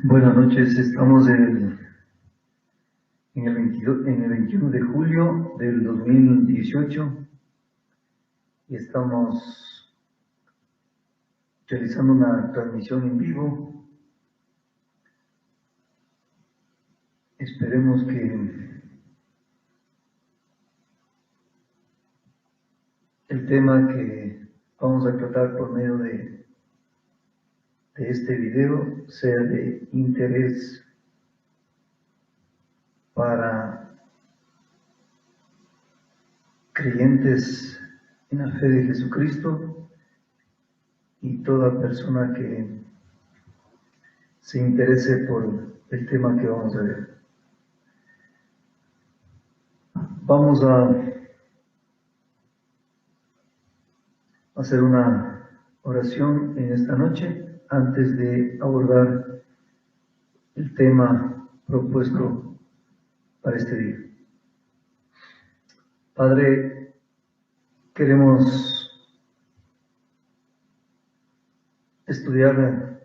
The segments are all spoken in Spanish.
Buenas noches, estamos en el 21 de julio del 2018 y estamos realizando una transmisión en vivo. Esperemos que el tema que vamos a tratar por medio de este video sea de interés para creyentes en la fe de Jesucristo y toda persona que se interese por el tema que vamos a ver. Vamos a hacer una oración en esta noche antes de abordar el tema propuesto para este día. Padre, queremos estudiar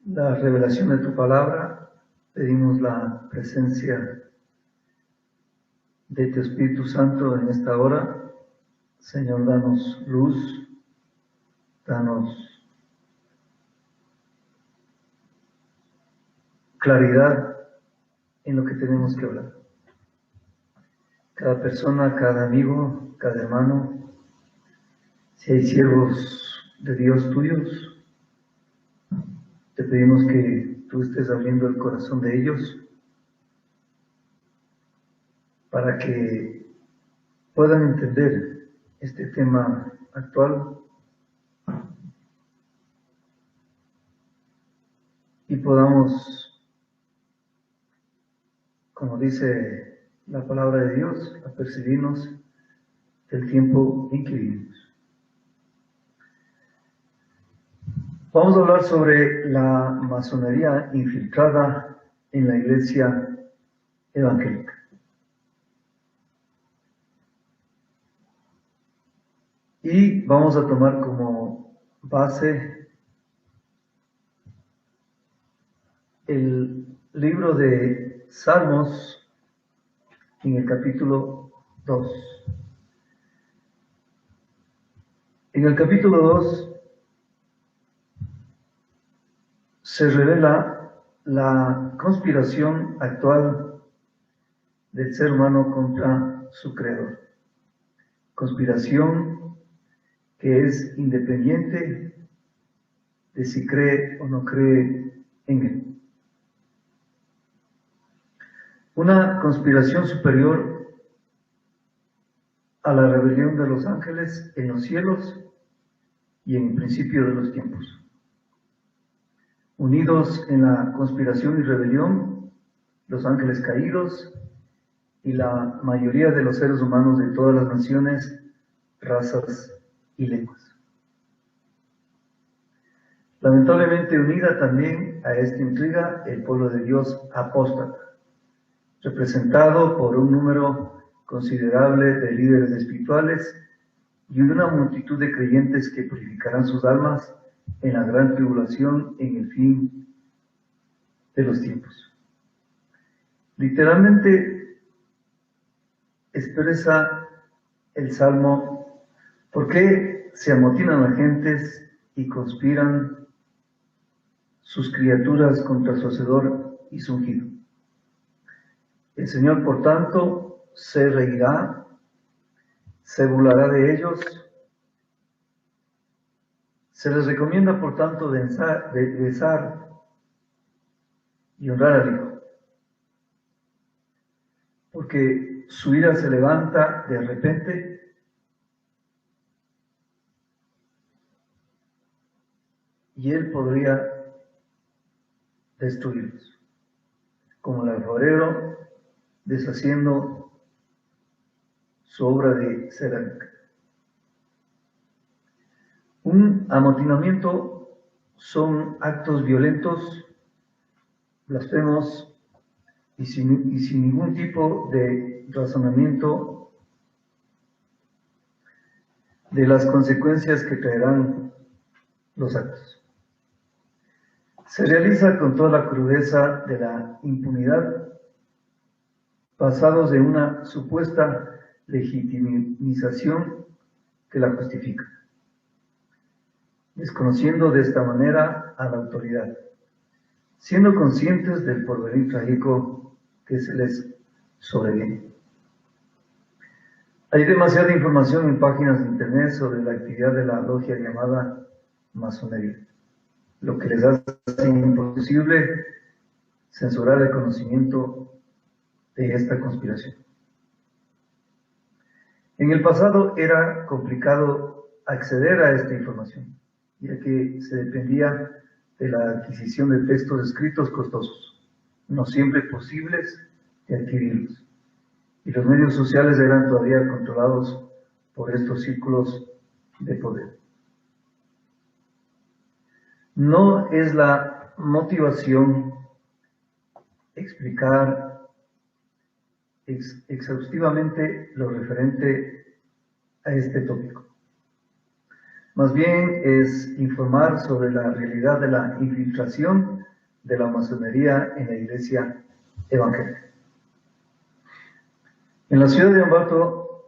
la revelación de tu palabra. Pedimos la presencia de tu Espíritu Santo en esta hora. Señor, danos luz, danos claridad en lo que tenemos que hablar. Cada persona, cada amigo, cada hermano, si hay siervos de Dios tuyos, te pedimos que tú estés abriendo el corazón de ellos para que puedan entender este tema actual y podamos, como dice la palabra de Dios, apercibirnos del tiempo en que vivimos. Vamos a hablar sobre la masonería infiltrada en la iglesia evangélica. Y vamos a tomar como base el libro de Salmos en el capítulo 2. En el capítulo 2 se revela la conspiración actual del ser humano contra su creador. Conspiración que es independiente de si cree o no cree en él. Una conspiración superior a la rebelión de los ángeles en los cielos y en el principio de los tiempos. Unidos en la conspiración y rebelión, los ángeles caídos y la mayoría de los seres humanos de todas las naciones, razas y lenguas. Lamentablemente unida también a esta intriga el pueblo de Dios apóstata, representado por un número considerable de líderes espirituales y una multitud de creyentes que purificarán sus almas en la gran tribulación en el fin de los tiempos. Literalmente expresa el Salmo: ¿por qué se amotinan las gentes y conspiran sus criaturas contra su Hacedor y su ungido? El Señor, por tanto, se reirá, se burlará de ellos. Se les recomienda, por tanto, besar y honrar al Hijo, porque su ira se levanta de repente y Él podría destruirlos, como el alfarero deshaciendo su obra de cerámica. Un amotinamiento son actos violentos, blasfemos y sin ningún tipo de razonamiento de las consecuencias que traerán los actos. Se realiza con toda la crudeza de la impunidad, basados en una supuesta legitimización que la justifica, desconociendo de esta manera a la autoridad, siendo conscientes del porvenir trágico que se les sobreviene. Hay demasiada información en páginas de internet sobre la actividad de la logia llamada masonería, lo que les hace imposible censurar el conocimiento de esta conspiración. En el pasado era complicado acceder a esta información, ya que se dependía de la adquisición de textos escritos costosos, no siempre posibles de adquirirlos, y los medios sociales eran todavía controlados por estos círculos de poder. No es la motivación explicar exhaustivamente lo referente a este tópico. Más bien es informar sobre la realidad de la infiltración de la masonería en la iglesia evangélica. En la ciudad de Ambato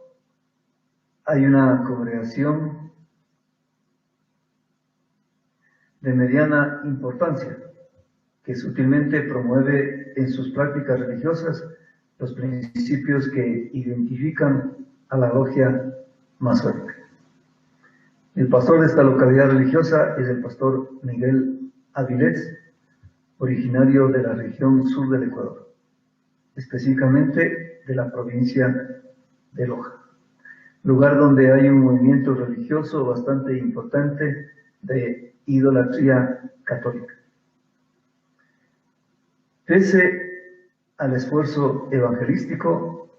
hay una congregación de mediana importancia que sutilmente promueve en sus prácticas religiosas los principios que identifican a la logia masónica. El pastor de esta localidad religiosa es el pastor Miguel Avilés, originario de la región sur del Ecuador, específicamente de la provincia de Loja, lugar donde hay un movimiento religioso bastante importante de idolatría católica. Pese al esfuerzo evangelístico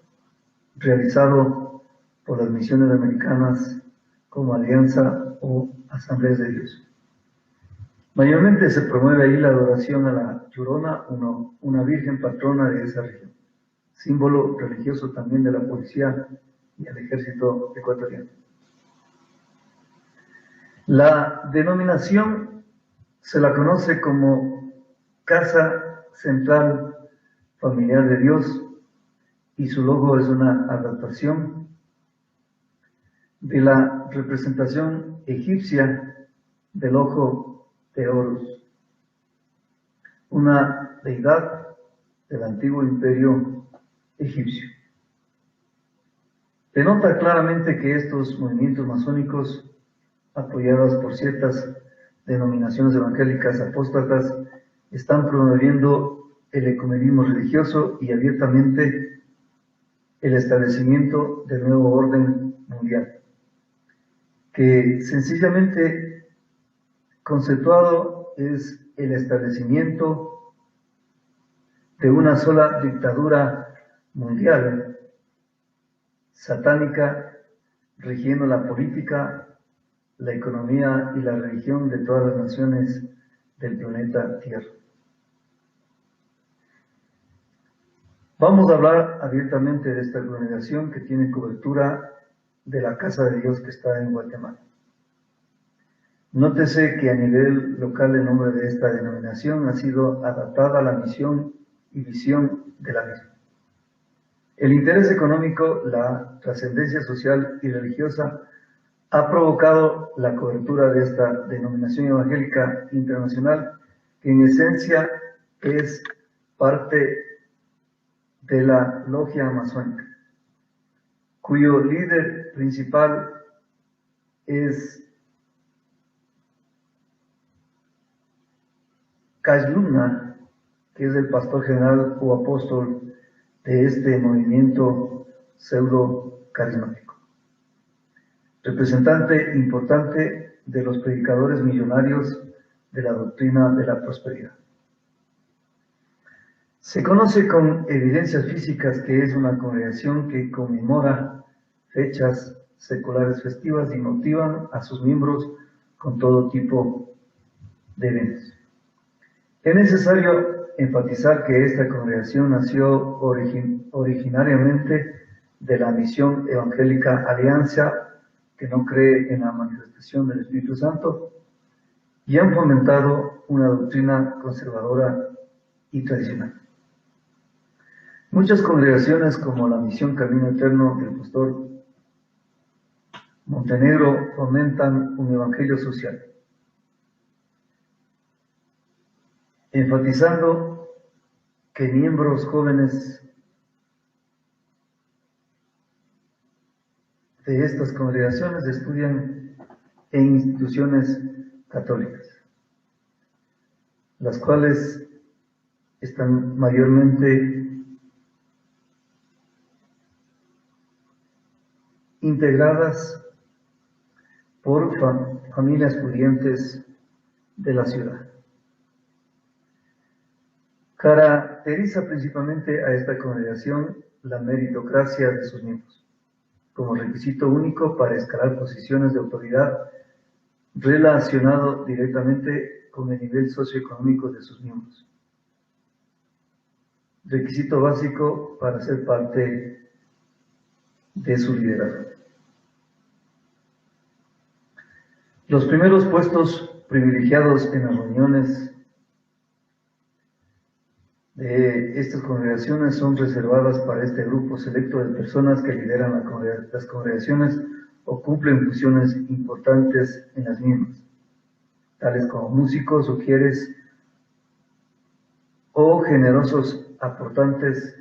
realizado por las misiones americanas como Alianza o Asambleas de Dios, mayormente se promueve ahí la adoración a la Llorona, una virgen patrona de esa región, símbolo religioso también de la policía y el ejército ecuatoriano. La denominación se la conoce como Casa Central Familiar de Dios y su logo es una adaptación de la representación egipcia del ojo de Horus, una deidad del antiguo imperio egipcio. Denota claramente que estos movimientos masónicos, apoyados por ciertas denominaciones evangélicas apóstatas, están promoviendo el ecumenismo religioso y abiertamente el establecimiento del nuevo orden mundial, que sencillamente conceptuado es el establecimiento de una sola dictadura mundial, satánica, rigiendo la política, la economía y la religión de todas las naciones del planeta Tierra. Vamos a hablar abiertamente de esta congregación que tiene cobertura de la Casa de Dios que está en Guatemala. Nótese que a nivel local el nombre de esta denominación ha sido adaptada a la misión y visión de la misma. El interés económico, la trascendencia social y religiosa ha provocado la cobertura de esta denominación evangélica internacional, que en esencia es parte de la logia masónica, cuyo líder principal es Kajluna, que es el pastor general o apóstol de este movimiento pseudo carismático, representante importante de los predicadores millonarios de la doctrina de la prosperidad. Se conoce con evidencias físicas que es una congregación que conmemora fechas seculares festivas y motivan a sus miembros con todo tipo de eventos. Es necesario enfatizar que esta congregación nació originariamente de la misión evangélica Alianza, que no cree en la manifestación del Espíritu Santo, y han fomentado una doctrina conservadora y tradicional. Muchas congregaciones, como la Misión Camino Eterno del Pastor Montenegro, fomentan un evangelio social, enfatizando que miembros jóvenes de estas congregaciones estudian en instituciones católicas, las cuales están mayormente integradas por familias pudientes de la ciudad. Caracteriza principalmente a esta congregación la meritocracia de sus miembros, como requisito único para escalar posiciones de autoridad relacionado directamente con el nivel socioeconómico de sus miembros. Requisito básico para ser parte de su liderazgo. Los primeros puestos privilegiados en las reuniones de estas congregaciones son reservadas para este grupo selecto de personas que lideran las congregaciones o cumplen funciones importantes en las mismas, tales como músicos, sugieres o generosos aportantes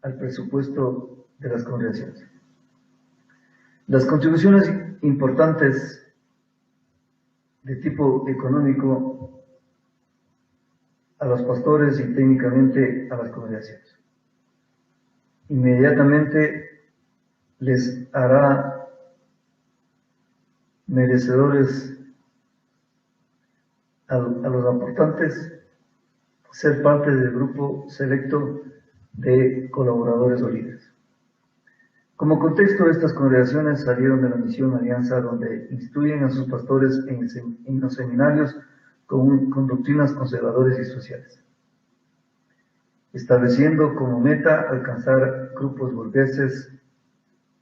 al presupuesto de las congregaciones. Las contribuciones importantes de tipo económico a los pastores y técnicamente a las congregaciones inmediatamente les hará merecedores a los aportantes ser parte del grupo selecto de colaboradores o líderes. Como contexto, estas congregaciones salieron de la Misión Alianza, donde instruyen a sus pastores en los seminarios con doctrinas conservadoras y sociales, estableciendo como meta alcanzar grupos burgueses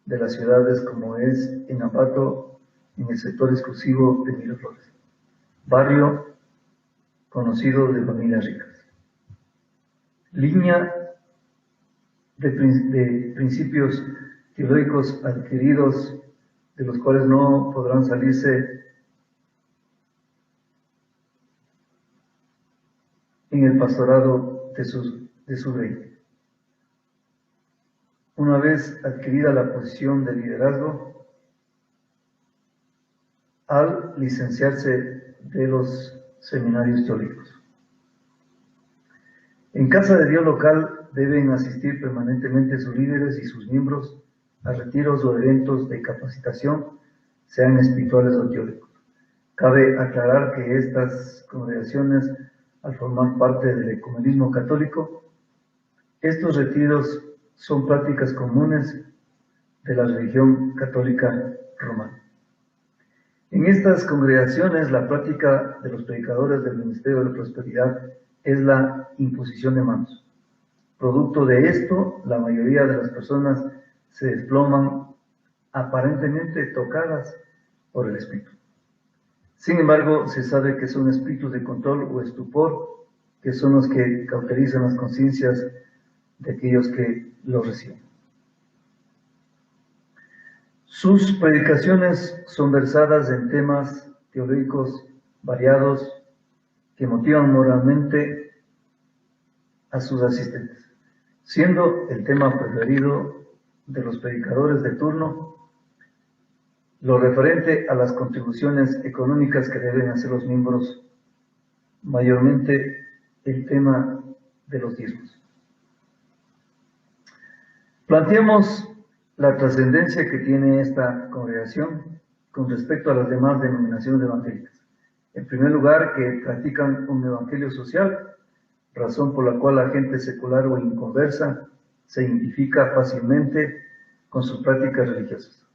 de las ciudades, como es en Ambato, en el sector exclusivo de Miraflores, barrio conocido de familias ricas. Línea de principios teológicos adquiridos, de los cuales no podrán salirse en el pastorado de su rey. Una vez adquirida la posición de liderazgo, al licenciarse de los seminarios teológicos. En Casa de Dios local deben asistir permanentemente sus líderes y sus miembros a retiros o eventos de capacitación, sean espirituales o teológicos. Cabe aclarar que estas congregaciones, al formar parte del ecumenismo católico, estos retiros son prácticas comunes de la religión católica romana. En estas congregaciones, la práctica de los predicadores del Ministerio de la Prosperidad es la imposición de manos. Producto de esto, la mayoría de las personas se desploman aparentemente tocadas por el Espíritu. Sin embargo, se sabe que son espíritus de control o estupor, que son los que cauterizan las conciencias de aquellos que los reciben. Sus predicaciones son versadas en temas teológicos variados que motivan moralmente a sus asistentes, siendo el tema preferido de los predicadores de turno lo referente a las contribuciones económicas que deben hacer los miembros, mayormente el tema de los diezmos. Planteamos la trascendencia que tiene esta congregación con respecto a las demás denominaciones evangélicas. En primer lugar, que practican un evangelio social, razón por la cual la gente secular o inconversa se identifica fácilmente con sus prácticas religiosas,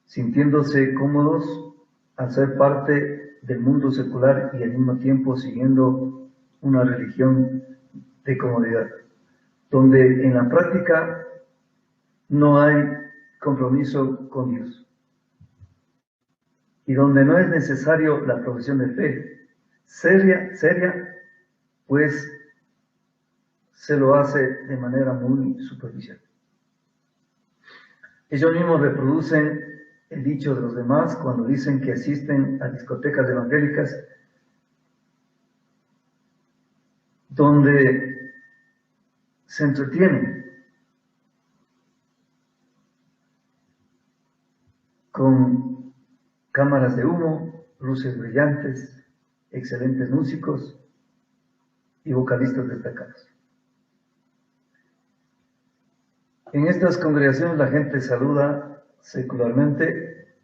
sintiéndose cómodos al ser parte del mundo secular y al mismo tiempo siguiendo una religión de comodidad, donde en la práctica no hay compromiso con Dios. y donde no es necesario la profesión de fe seria, pues se lo hace de manera muy superficial. Ellos mismos reproducen el dicho de los demás cuando dicen que asisten a discotecas evangélicas donde se entretienen con cámaras de humo, luces brillantes, excelentes músicos y vocalistas destacados. En estas congregaciones la gente saluda secularmente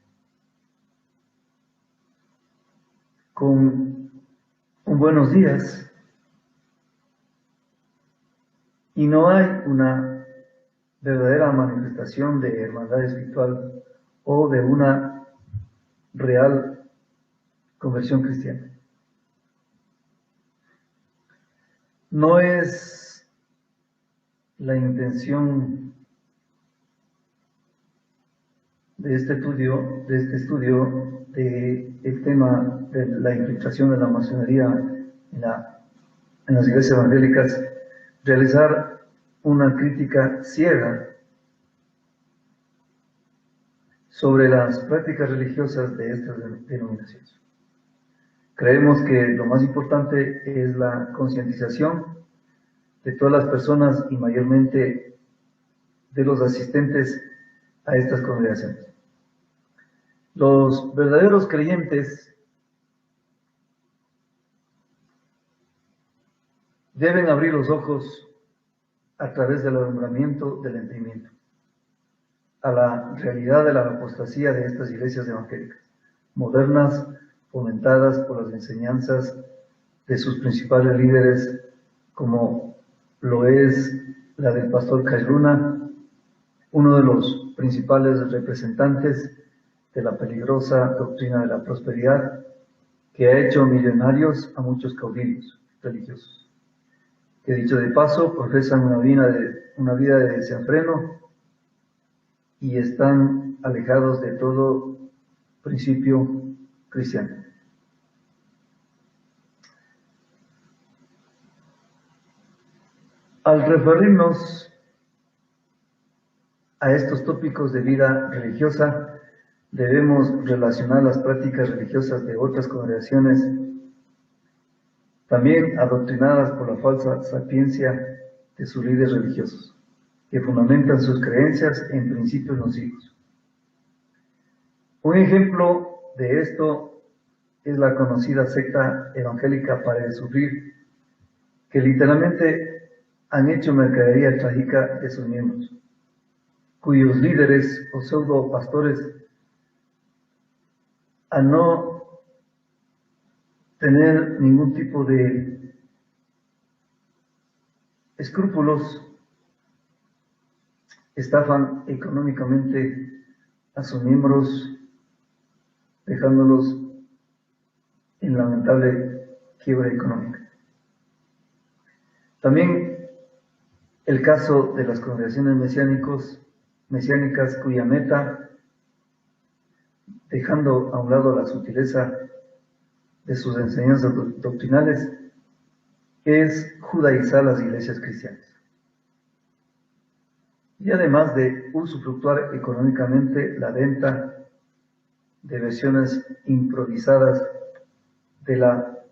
con un buenos días y no hay una verdadera manifestación de hermandad espiritual o de una real conversión cristiana. No es la intención de este estudio del tema de la infiltración de la masonería en las iglesias evangélicas, realizar una crítica ciega sobre las prácticas religiosas de estas denominaciones. Creemos que lo más importante es la concientización de todas las personas y mayormente de los asistentes a estas congregaciones. Los verdaderos creyentes deben abrir los ojos a través del alumbramiento del entendimiento a la realidad de la apostasía de estas iglesias evangélicas, modernas, fomentadas por las enseñanzas de sus principales líderes, como lo es la del pastor Cayruna, uno de los principales representantes de la peligrosa doctrina de la prosperidad, que ha hecho millonarios a muchos caudillos religiosos, que dicho de paso profesan una vida de desenfreno y están alejados de todo principio cristiano. Al referirnos a estos tópicos de vida religiosa, debemos relacionar las prácticas religiosas de otras congregaciones, también adoctrinadas por la falsa sapiencia de sus líderes religiosos, que fundamentan sus creencias en principios nocivos. Un ejemplo de esto es la conocida secta evangélica Para de Sufrir, que literalmente han hecho mercadería trágica de sus miembros, cuyos líderes o pseudo pastores, al no tener ningún tipo de escrúpulos, estafan económicamente a sus miembros, dejándolos en lamentable quiebra económica. También el caso de las congregaciones mesiánicas cuya meta, dejando a un lado la sutileza de sus enseñanzas doctrinales, es judaizar las iglesias cristianas. Y además de usufructuar económicamente la venta de versiones improvisadas de la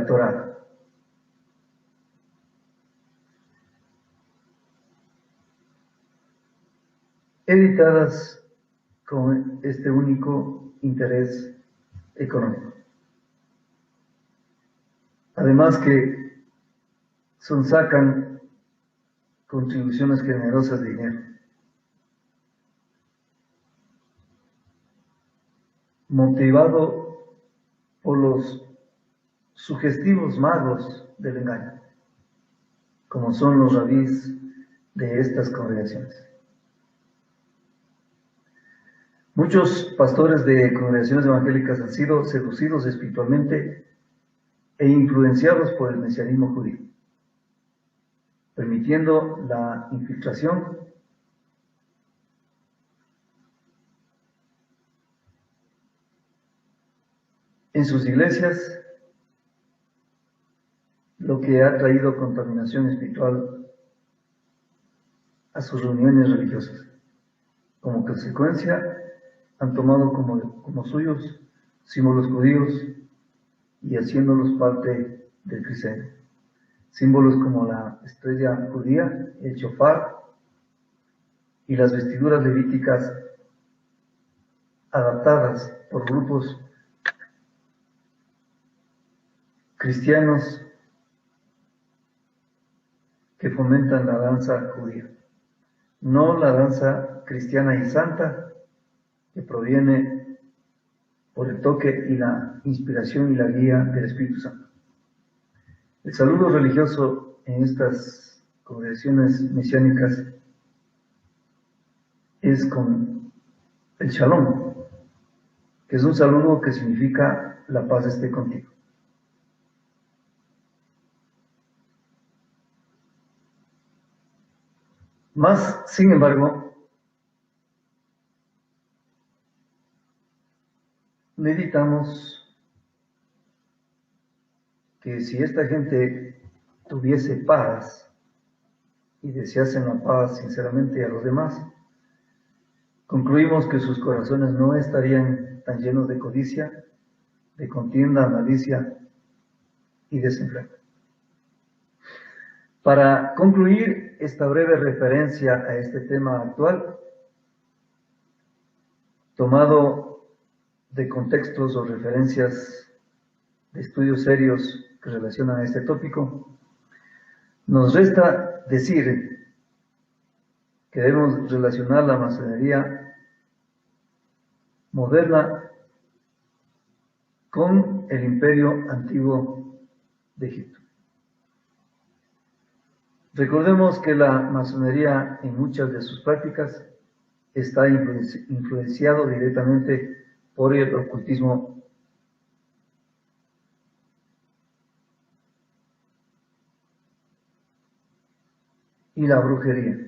Torá. Editadas con este único interés económico. Además que sacan contribuciones generosas de dinero, motivado por los sugestivos magos del engaño, como son los rabís de estas congregaciones. Muchos pastores de congregaciones evangélicas han sido seducidos espiritualmente e influenciados por el mesianismo judío, permitiendo la infiltración en sus iglesias, lo que ha traído contaminación espiritual a sus reuniones religiosas. Como consecuencia, han tomado como suyos símbolos judíos y haciéndolos parte del cristianismo. Símbolos como la estrella judía, el shofar y las vestiduras levíticas adaptadas por grupos cristianos que fomentan la danza judía, no la danza cristiana y santa que proviene por el toque y la inspiración y la guía del Espíritu Santo. El saludo religioso en estas congregaciones mesiánicas es con el Shalom, que es un saludo que significa la paz esté contigo. Más, sin embargo, meditamos que si esta gente tuviese paz y deseasen la paz sinceramente a los demás, concluimos que sus corazones no estarían tan llenos de codicia, de contienda, malicia y desenfreno. Para concluir esta breve referencia a este tema actual, tomado de contextos o referencias de estudios serios que relacionan a este tópico, nos resta decir que debemos relacionar la masonería moderna con el imperio antiguo de Egipto. Recordemos que la masonería en muchas de sus prácticas está influenciado directamente por el ocultismo y la brujería.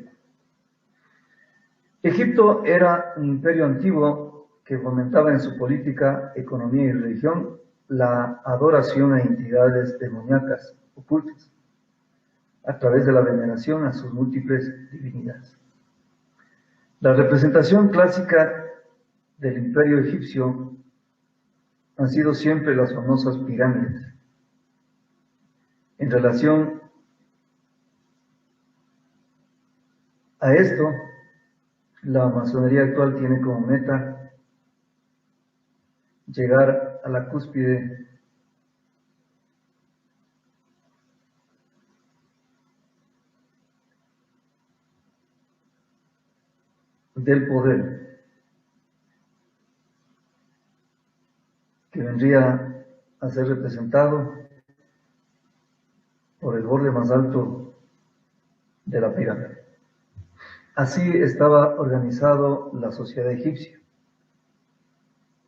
Egipto era un imperio antiguo que fomentaba en su política, economía y religión la adoración a entidades demoníacas ocultas a través de la veneración a sus múltiples divinidades. La representación clásica del imperio egipcio han sido siempre las famosas pirámides. En relación a esto, la masonería actual tiene como meta llegar a la cúspide del poder, que vendría a ser representado por el borde más alto de la pirámide. Así estaba organizado la sociedad egipcia.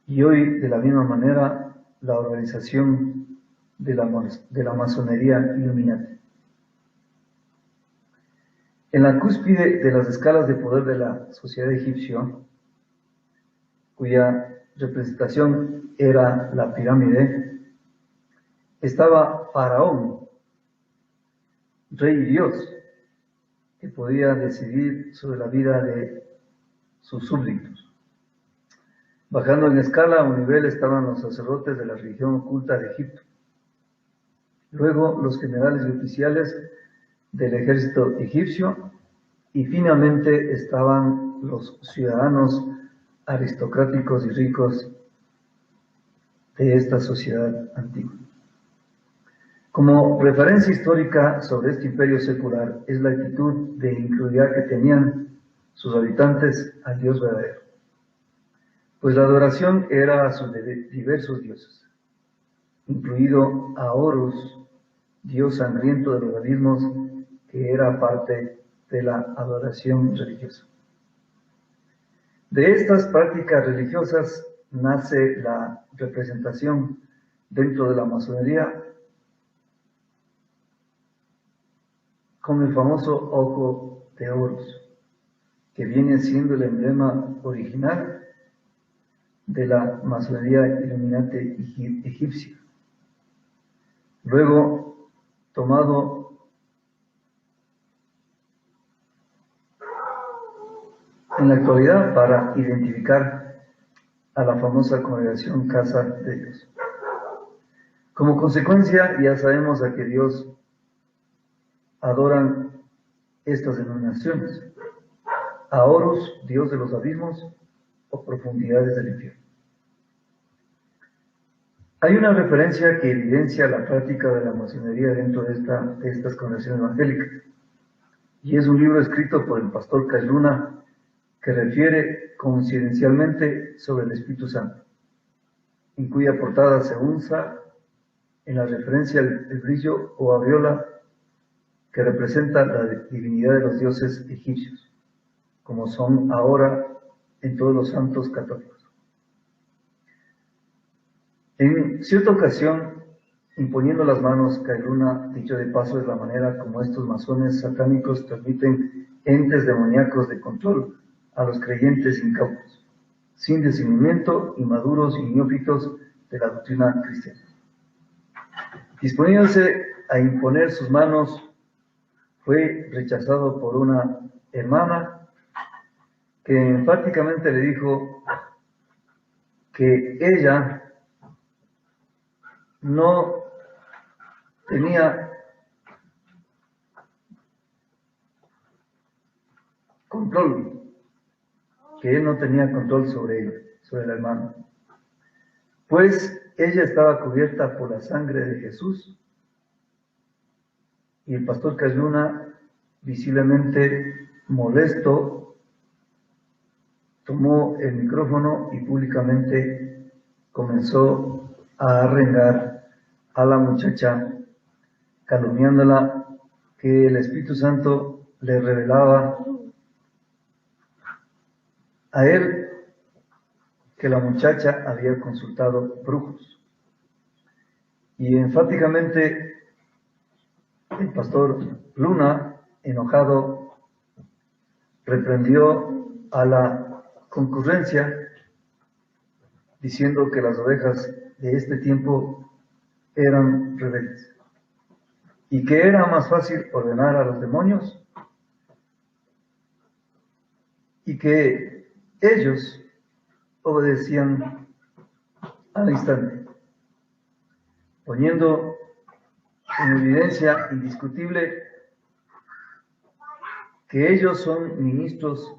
Y hoy, de la misma manera, la organización de la masonería Illuminati. En la cúspide de las escalas de poder de la sociedad egipcia, cuya representación era la pirámide, estaba Faraón, rey y dios, que podía decidir sobre la vida de sus súbditos. Bajando en escala a un nivel estaban los sacerdotes de la religión oculta de Egipto. Luego los generales y oficiales del ejército egipcio y finalmente estaban los ciudadanos aristocráticos y ricos de esta sociedad antigua. Como referencia histórica sobre este imperio secular es la actitud de incredulidad que tenían sus habitantes al Dios verdadero, pues la adoración era a sus diversos dioses, incluido a Horus, dios sangriento de los abismos, que era parte de la adoración religiosa. De estas prácticas religiosas nace la representación dentro de la masonería con el famoso ojo de Horus, que viene siendo el emblema original de la masonería iluminante egipcia. Luego, tomado en la actualidad para identificar a la famosa congregación Casa de Dios. Como consecuencia, ya sabemos a qué Dios adoran estas denominaciones: a Horus, Dios de los abismos o profundidades del infierno. Hay una referencia que evidencia la práctica de la masonería dentro de estas congregaciones evangélicas, y es un libro escrito por el pastor Kay Luna que refiere coincidencialmente sobre el Espíritu Santo, en cuya portada se usa en la referencia el brillo o aureola que representa la divinidad de los dioses egipcios, como son ahora en todos los santos católicos. En cierta ocasión, imponiendo las manos, Kay Luna, dicho de paso, es la manera como estos masones satánicos transmiten entes demoníacos de control a los creyentes incautos, sin discernimiento, inmaduros y neófitos de la doctrina cristiana. Disponiéndose a imponer sus manos, fue rechazado por una hermana que enfáticamente le dijo que ella no tenía control, que él no tenía control sobre ella, sobre la hermana, pues ella estaba cubierta por la sangre de Jesús. Y el pastor Kay Luna, visiblemente molesto, tomó el micrófono y públicamente comenzó a arrengar a la muchacha, calumniándola, que el Espíritu Santo le revelaba a él que la muchacha había consultado brujos. Y enfáticamente el pastor Luna, enojado, reprendió a la concurrencia, diciendo que las ovejas de este tiempo eran rebeldes y que era más fácil ordenar a los demonios y que ellos obedecían al instante, poniendo en evidencia indiscutible que ellos son ministros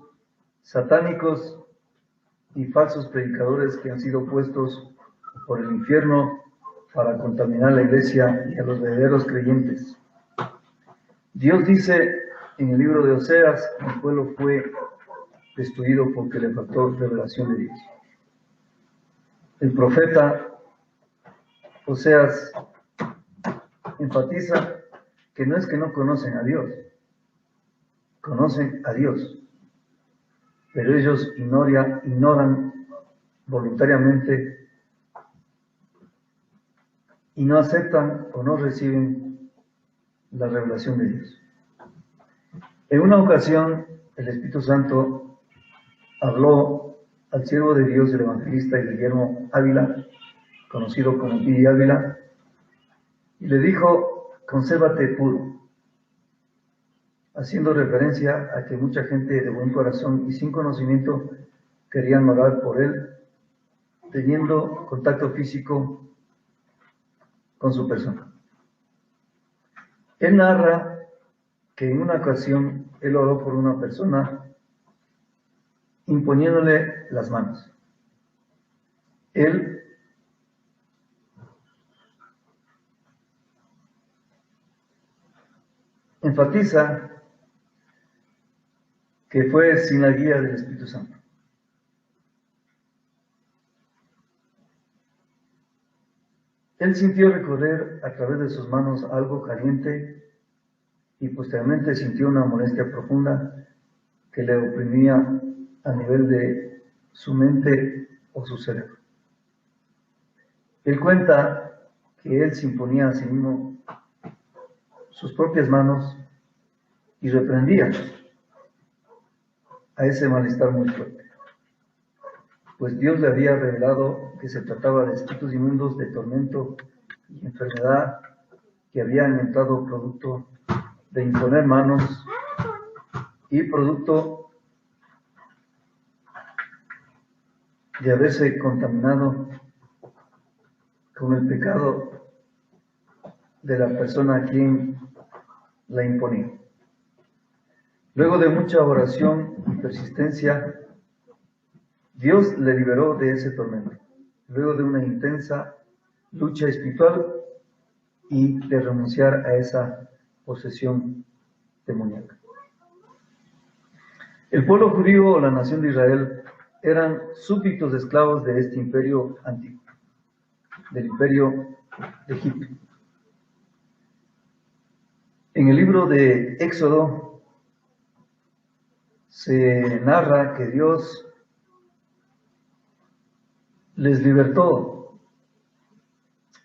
satánicos y falsos predicadores que han sido puestos por el infierno para contaminar la iglesia y a los verdaderos creyentes. Dios dice en el libro de Oseas: el pueblo fue destruido porque le faltó revelación de Dios. El profeta Oseas enfatiza que no es que no conocen a Dios, conocen a Dios, pero ellos ignoran voluntariamente y no aceptan o no reciben la revelación de Dios. En una ocasión, el Espíritu Santo habló al siervo de Dios, el evangelista Guillermo Ávila, conocido como Guillermo Ávila, y le dijo: consérvate puro, haciendo referencia a que mucha gente de buen corazón y sin conocimiento querían orar por él, teniendo contacto físico con su persona. Él narra que en una ocasión él oró por una persona imponiéndole las manos. Él enfatiza que fue sin la guía del Espíritu Santo. Él sintió recorrer a través de sus manos algo caliente y posteriormente sintió una molestia profunda que le oprimía a nivel de su mente o su cerebro. Él cuenta que él se imponía a sí mismo sus propias manos y reprendía a ese malestar muy fuerte. pues Dios le había revelado que se trataba de espíritus inmundos, de tormento y enfermedad que habían entrado producto de imponer manos y producto de haberse contaminado con el pecado de la persona a quien la imponía. Luego de mucha oración y persistencia, Dios le liberó de ese tormento, luego de una intensa lucha espiritual y de renunciar a esa posesión demoníaca. El pueblo judío o la nación de Israel eran súbditos esclavos de este imperio antiguo, del imperio de Egipto. En el libro de Éxodo se narra que Dios les libertó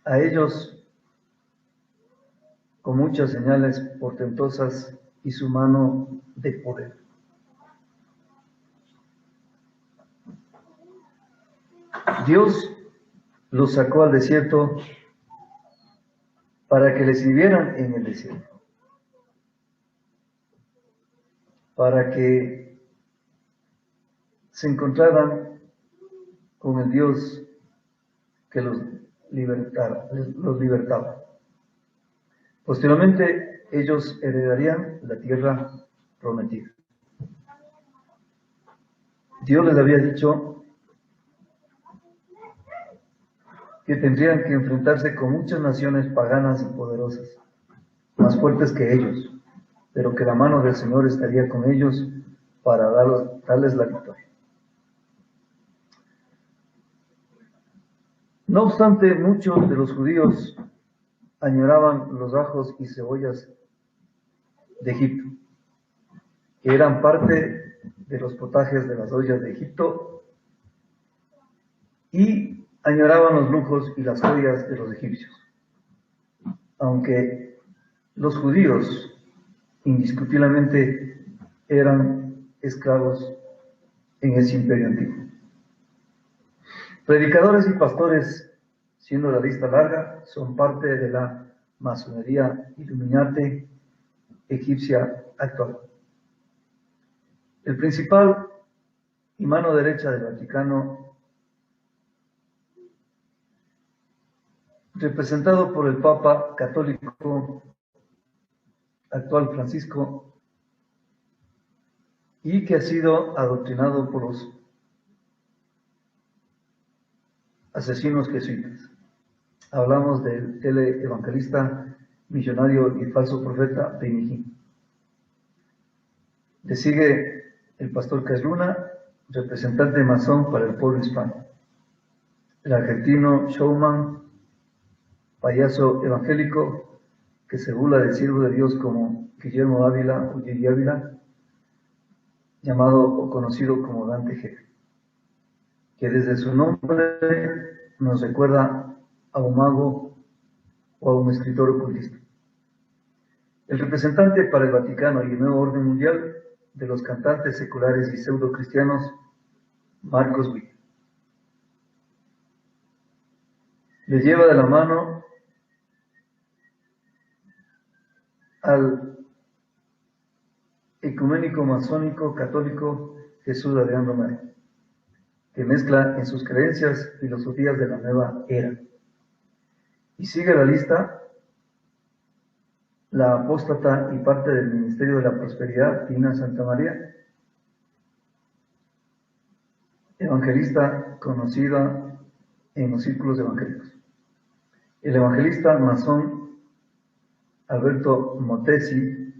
a ellos con muchas señales portentosas y su mano de poder. Dios los sacó al desierto para que les vivieran en el desierto, para que se encontraran con el Dios que los libertaba. Posteriormente, ellos heredarían la tierra prometida. Dios les había dicho que tendrían que enfrentarse con muchas naciones paganas y poderosas, más fuertes que ellos, pero que la mano del Señor estaría con ellos para darles la victoria. No obstante, muchos de los judíos añoraban los ajos y cebollas de Egipto, que eran parte de los potajes de las ollas de Egipto, y añoraban los lujos y las joyas de los egipcios. Aunque los judíos indiscutiblemente eran esclavos en ese imperio antiguo. Predicadores y pastores, siendo la lista larga, son parte de la masonería Illuminati egipcia actual. El principal y mano derecha del Vaticano, representado por el Papa católico actual Francisco, y que ha sido adoctrinado por los asesinos jesuitas. Hablamos del teleevangelista, millonario y falso profeta Benigni. Le sigue el pastor Casluna, representante masón para el pueblo hispano. El argentino showman, payaso evangélico, que se burla del siervo de Dios como Guillermo Ávila o Gigi Ávila, llamado o conocido como Dante G, que desde su nombre nos recuerda a un mago o a un escritor ocultista. El representante para el Vaticano y el nuevo orden mundial de los cantantes seculares y pseudo-cristianos, Marcos Witt. Le lleva de la mano al ecuménico masónico católico Jesús Adrián Romero, que mezcla en sus creencias filosofías de la nueva era. Y sigue la lista la apóstata y parte del Ministerio de la Prosperidad, Tina Santamaría, evangelista conocida en los círculos evangélicos. El evangelista masón Alberto Motesi,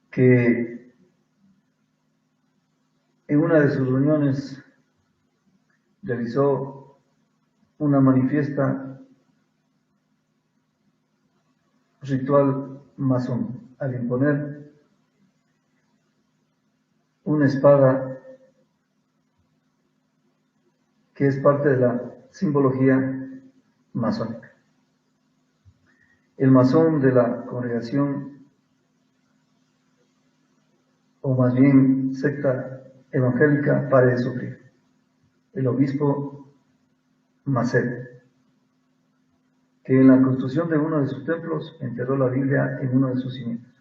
que en una de sus reuniones realizó una manifiesta ritual masón al imponer una espada que es parte de la simbología masónica. El masón de la congregación o más bien secta evangélica, pare de sufrir. El obispo Macedo, que en la construcción de uno de sus templos enterró la Biblia en uno de sus cimientos,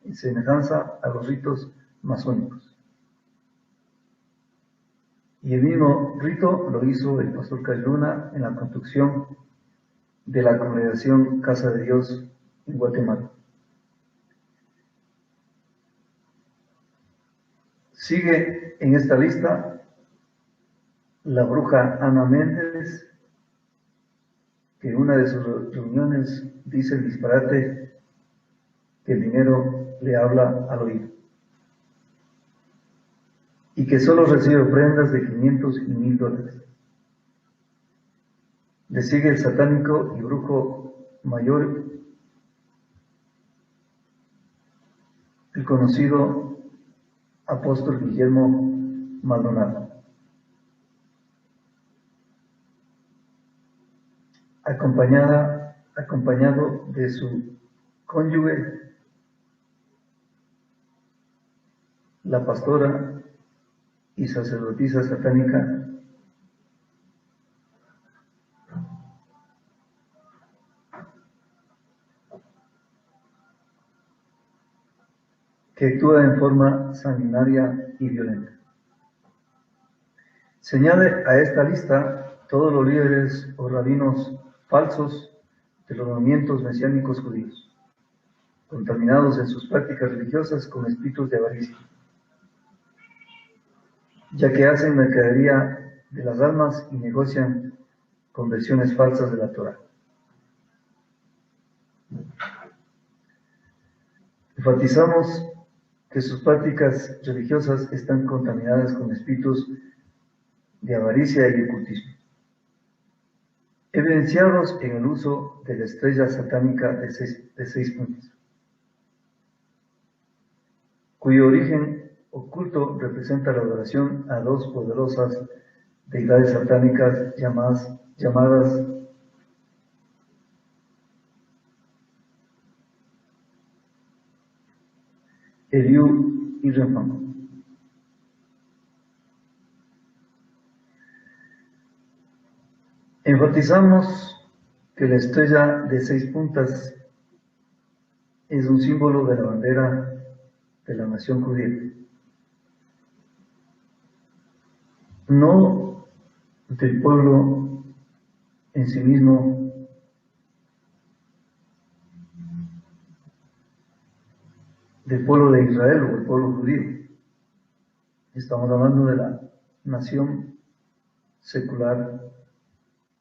en semejanza a los ritos masónicos. Y el mismo rito lo hizo el pastor Cayuna en la construcción de la congregación Casa de Dios en Guatemala. Sigue en esta lista la bruja Ana Méndez, que en una de sus reuniones dice el disparate que el dinero le habla al oído, y que solo recibe ofrendas de 500 y $1000. Le sigue el satánico y brujo mayor, el conocido apóstol Guillermo Maldonado, acompañado de su cónyuge, la pastora y sacerdotisa satánica que actúa en forma sanguinaria y violenta. Se añade a esta lista todos los líderes o rabinos falsos de los movimientos mesiánicos judíos, contaminados en sus prácticas religiosas con espíritus de avaricia, ya que hacen mercadería de las almas y negocian con versiones falsas de la Torá. Enfatizamos que sus prácticas religiosas están contaminadas con espíritus de avaricia y ocultismo, evidenciados en el uso de la estrella satánica de seis puntas, cuyo origen oculto representa la adoración a dos poderosas deidades satánicas llamadas Eliú y Renfán. Enfatizamos que la estrella de 6 puntas es un símbolo de la bandera de la nación judía, no del pueblo en sí mismo, del pueblo de Israel o el pueblo judío. Estamos hablando de la nación secular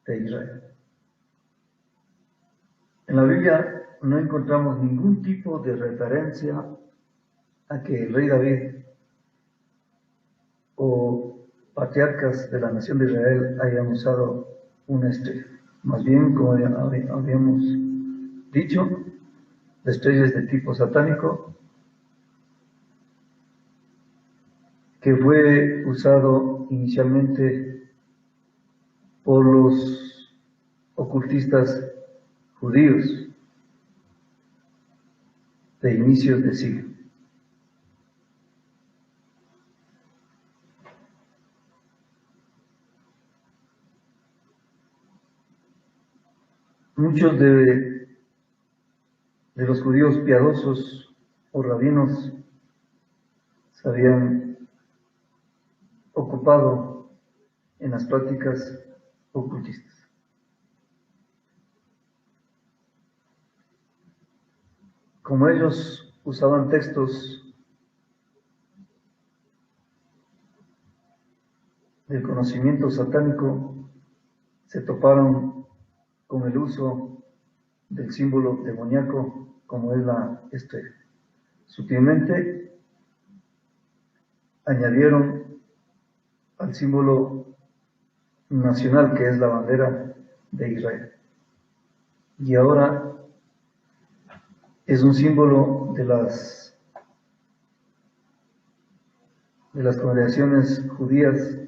de Israel. En la Biblia no encontramos ningún tipo de referencia a que el rey David o patriarcas de la nación de Israel hayan usado una estrella. Más bien, como habíamos dicho, la estrella es de tipo satánico, que fue usado inicialmente por los ocultistas judíos de inicios de siglo. Muchos de los judíos piadosos o rabinos se habían ocupado en las prácticas ocultistas. Como ellos usaban textos del conocimiento satánico, se toparon con el uso del símbolo demoníaco como es la estrella. Sutilmente añadieron al símbolo nacional que es la bandera de Israel. Y ahora es un símbolo de las congregaciones judías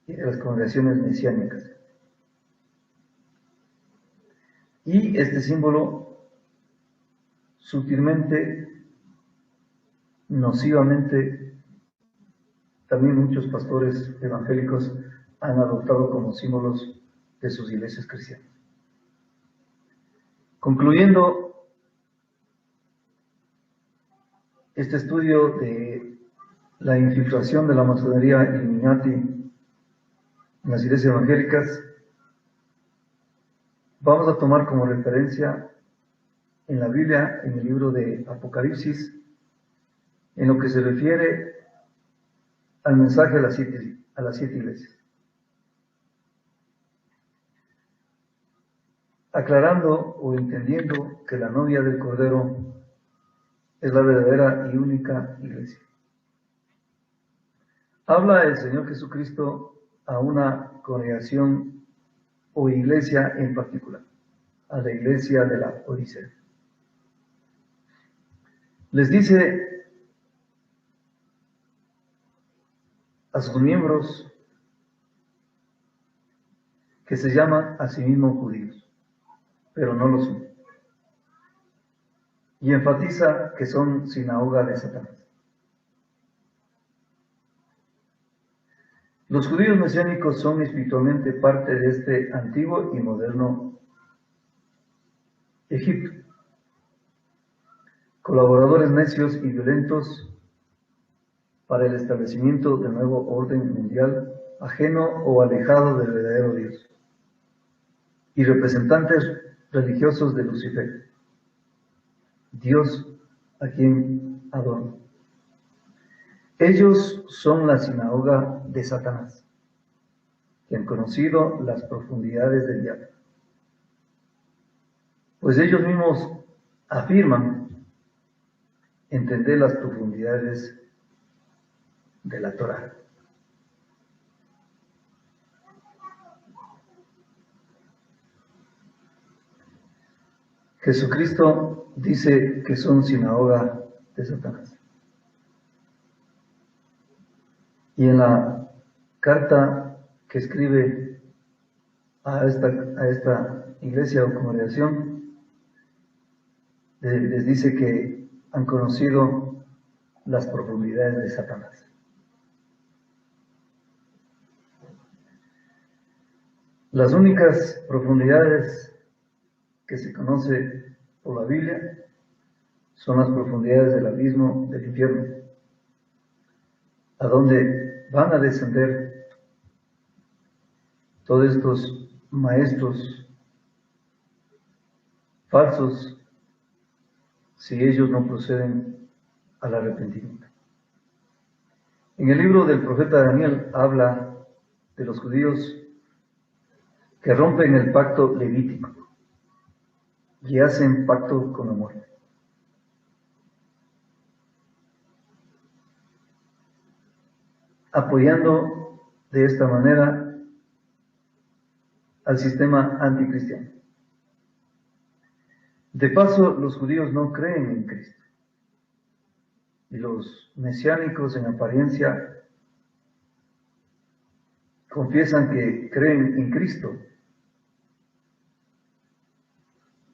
y de las congregaciones mesiánicas. Y este símbolo sutilmente nocivamente también muchos pastores evangélicos han adoptado como símbolos de sus iglesias cristianas. Concluyendo este estudio de la infiltración de la masonería Illuminati en las iglesias evangélicas, vamos a tomar como referencia en la Biblia, en el libro de Apocalipsis, en lo que se refiere al mensaje a las siete iglesias. Aclarando o entendiendo que la novia del Cordero es la verdadera y única iglesia. Habla el Señor Jesucristo a una congregación o iglesia en particular, a la iglesia de la Odisea. Les dice a sus miembros que se llaman a sí mismos judíos, pero no lo son. Y enfatiza que son sinagoga de Satanás. Los judíos mesiánicos son espiritualmente parte de este antiguo y moderno Egipto. Colaboradores necios y violentos para el establecimiento del nuevo orden mundial, ajeno o alejado del verdadero Dios. Y representantes religiosos de Lucifer, Dios a quien adoran. Ellos son la sinagoga de Satanás, que han conocido las profundidades del diablo. Pues ellos mismos afirman entender las profundidades de la Torá. Jesucristo dice que son sinagoga de Satanás. Y en la carta que escribe a esta iglesia o congregación, les dice que han conocido las profundidades de Satanás. Las únicas profundidades que se conoce por la Biblia son las profundidades del abismo del infierno, a donde van a descender todos estos maestros falsos si ellos no proceden al arrepentimiento. En el libro del profeta Daniel habla de los judíos que rompen el pacto levítico y hacen pacto con la muerte. Apoyando de esta manera al sistema anticristiano. De paso, los judíos no creen en Cristo. Y los mesiánicos en apariencia confiesan que creen en Cristo,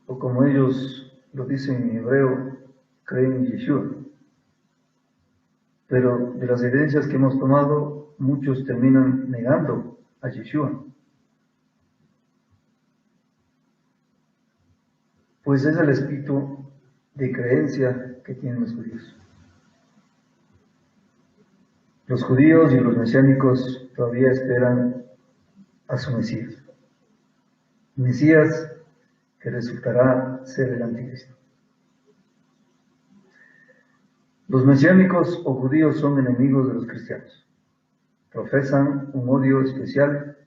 o como ellos lo dicen en hebreo, creen en Yeshua. Pero de las evidencias que hemos tomado, muchos terminan negando a Yeshua. Pues es el espíritu de creencia que tienen los judíos. Los judíos y los mesiánicos todavía esperan a su Mesías. Mesías que resultará ser el anticristo. Los mesiánicos o judíos son enemigos de los cristianos. Profesan un odio especial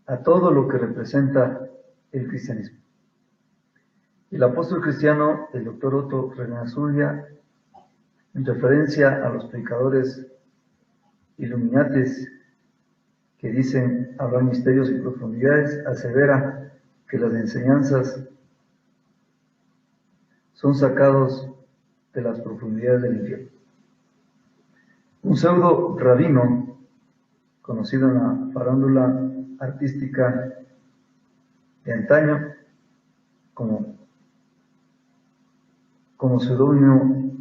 a todo lo que representa el cristianismo. El apóstol cristiano, el doctor Otto Renanzulia, en referencia a los predicadores Illuminatis que dicen hablar misterios y profundidades, asevera que las enseñanzas son sacados de las profundidades del infierno. Un pseudo rabino, conocido en la farándula artística de antaño como seudónimo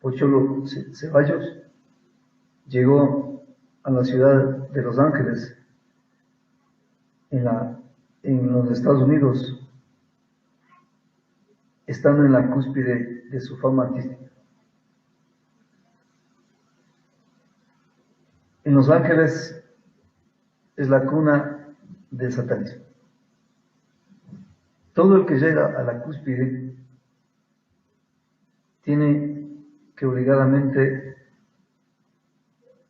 Pocholo Ceballos, llegó a la ciudad de Los Ángeles, en los Estados Unidos, estando en la cúspide de su fama artística. En Los Ángeles es la cuna del satanismo. Todo el que llega a la cúspide tiene que obligadamente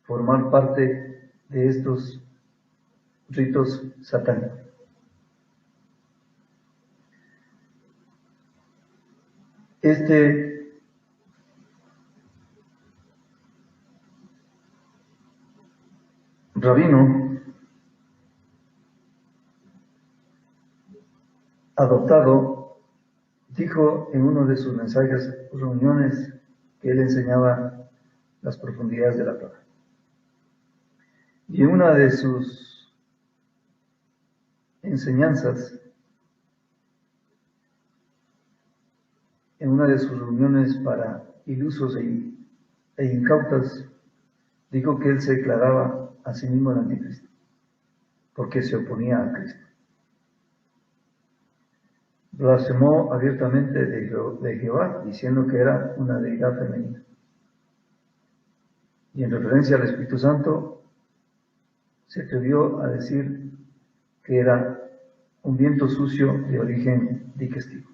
formar parte de estos ritos satánicos. Este rabino adoptado dijo en uno de sus mensajes, reuniones, que él enseñaba las profundidades de la Torá. Y en una de sus enseñanzas, en una de sus reuniones para ilusos e incautas, dijo que él se declaraba a sí mismo el anticristo, porque se oponía a Cristo. Blasfemó abiertamente de Jehová, diciendo que era una deidad femenina. Y en referencia al Espíritu Santo, se atrevió a decir que era un viento sucio de origen digestivo.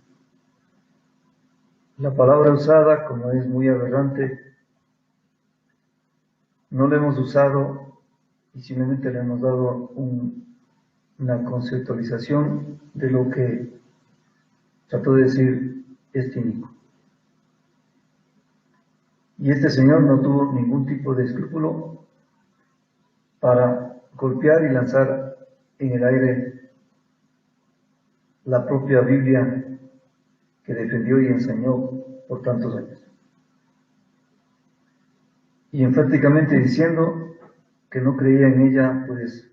La palabra usada, como es muy aberrante, no la hemos usado y simplemente le hemos dado una conceptualización de lo que trató de decir este inicuo. Y este señor no tuvo ningún tipo de escrúpulo para golpear y lanzar en el aire la propia Biblia que defendió y enseñó por tantos años. Y enfáticamente diciendo que no creía en ella, pues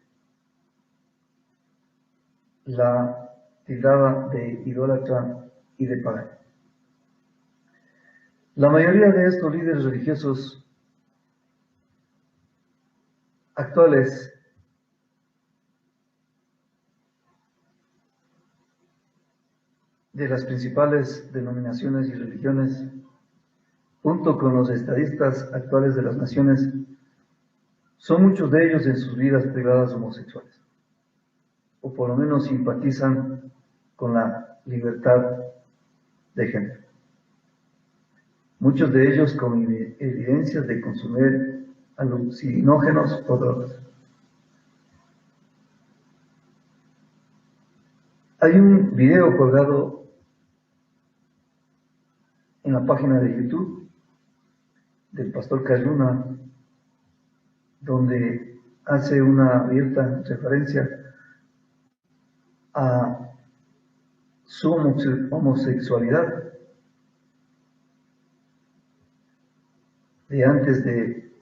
la tildaba de idólatra y de pagana. La mayoría de estos líderes religiosos actuales de las principales denominaciones y religiones, junto con los estadistas actuales de las naciones, son muchos de ellos en sus vidas privadas homosexuales, o por lo menos simpatizan con la libertad de género. Muchos de ellos con evidencias de consumir alucinógenos o drogas. Hay un video colgado en la página de YouTube del pastor Cayuna, donde hace una abierta referencia a su homosexualidad de antes de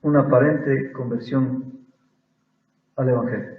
una aparente conversión al Evangelio.